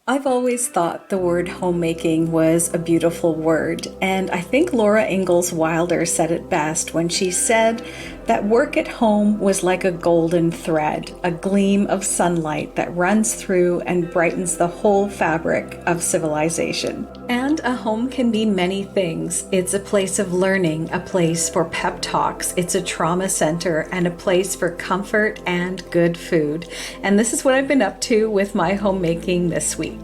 I've always thought the word homemaking was a beautiful word, and I think Laura Ingalls Wilder said it best when she said that work at home was like a golden thread, a gleam of sunlight that runs through and brightens the whole fabric of civilization. And a home can be many things. It's a place of learning, a place for pep talks, it's a trauma center, and a place for comfort and good food. And this is what I've been up to with my homemaking this week.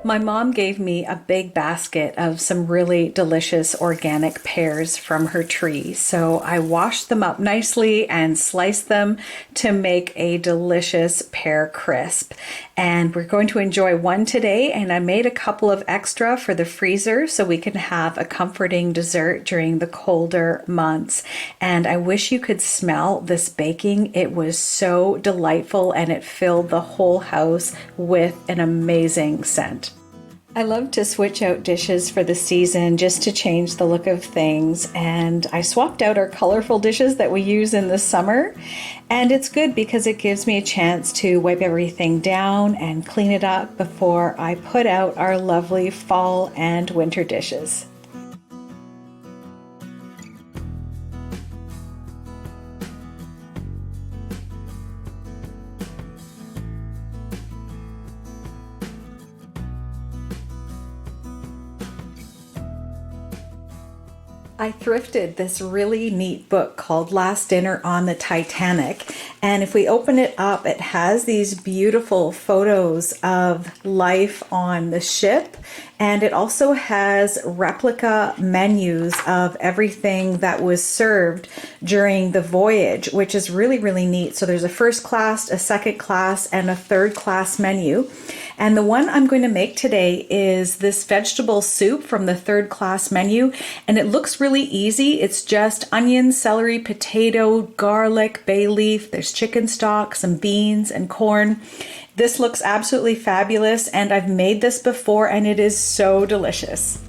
My mom gave me a big basket of some really delicious organic pears from her tree. So I washed them up nicely and sliced them to make a delicious pear crisp. And we're going to enjoy one today, and I made a couple of extra for the freezer so we can have a comforting dessert during the colder months. And I wish you could smell this baking. It was so delightful and it filled the whole house with an amazing scent. I love to switch out dishes for the season just to change the look of things, and I swapped out our colorful dishes that we use in the summer, and it's good because it gives me a chance to wipe everything down and clean it up before I put out our lovely fall and winter dishes. I thrifted this really neat book called Last Dinner on the Titanic, and if we open it up, it has these beautiful photos of life on the ship, and it also has replica menus of everything that was served during the voyage, which is really, really neat. So there's a first class, a second class, and a third class menu. And the one I'm going to make today is this vegetable soup from the third class menu. And it looks really easy. It's just onion, celery, potato, garlic, bay leaf. There's chicken stock, some beans and corn. This looks absolutely fabulous. And I've made this before and it is so delicious.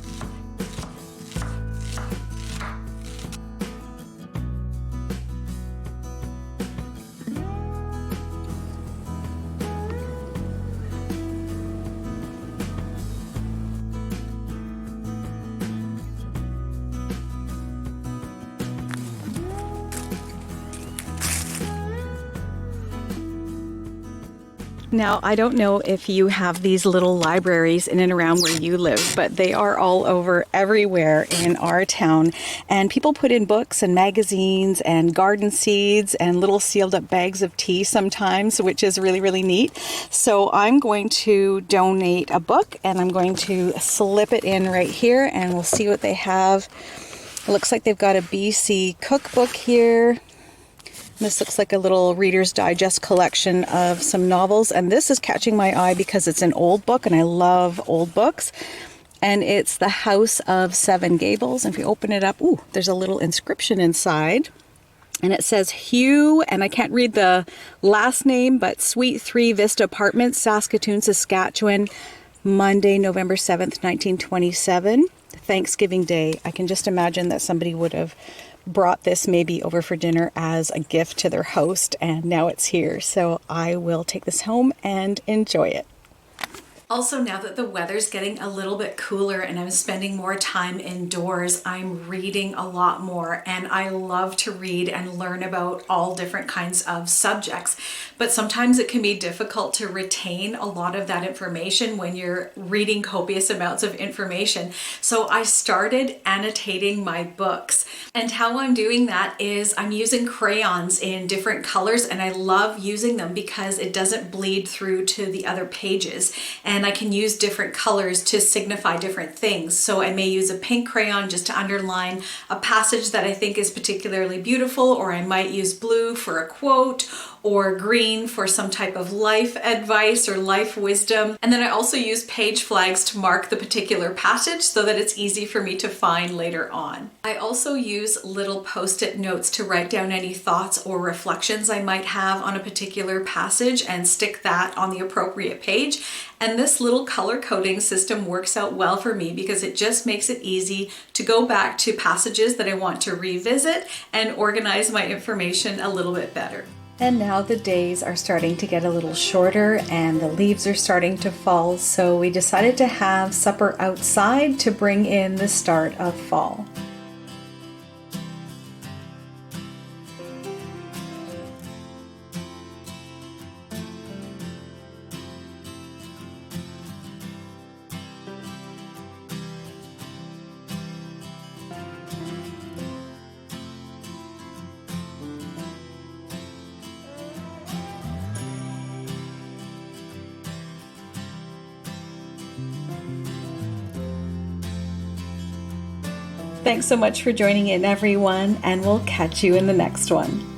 Now, I don't know if you have these little libraries in and around where you live, but they are all over everywhere in our town. And people put in books and magazines and garden seeds and little sealed up bags of tea sometimes, which is really, really neat. So I'm going to donate a book and I'm going to slip it in right here and we'll see what they have. It looks like they've got a BC cookbook here. This looks like a little Reader's Digest collection of some novels, and this is catching my eye because it's an old book, and I love old books. And it's The House of Seven Gables. And if you open it up, ooh, there's a little inscription inside. And it says Hugh, and I can't read the last name, but Suite 3 Vista Apartments, Saskatoon, Saskatchewan, Monday, November 7th, 1927, Thanksgiving Day. I can just imagine that somebody would have brought this maybe over for dinner as a gift to their host, and now it's here. So I will take this home and enjoy it. Also, now that the weather's getting a little bit cooler and I'm spending more time indoors, I'm reading a lot more, and I love to read and learn about all different kinds of subjects. But sometimes it can be difficult to retain a lot of that information when you're reading copious amounts of information. So I started annotating my books, and how I'm doing that is I'm using crayons in different colors, and I love using them because it doesn't bleed through to the other pages. And I can use different colors to signify different things. So I may use a pink crayon just to underline a passage that I think is particularly beautiful, or I might use blue for a quote, or green for some type of life advice or life wisdom. And then I also use page flags to mark the particular passage so that it's easy for me to find later on. I also use little post-it notes to write down any thoughts or reflections I might have on a particular passage and stick that on the appropriate page. And this little color coding system works out well for me because it just makes it easy to go back to passages that I want to revisit and organize my information a little bit better. And now the days are starting to get a little shorter and the leaves are starting to fall, so we decided to have supper outside to bring in the start of fall. Thanks so much for joining in, everyone, and we'll catch you in the next one.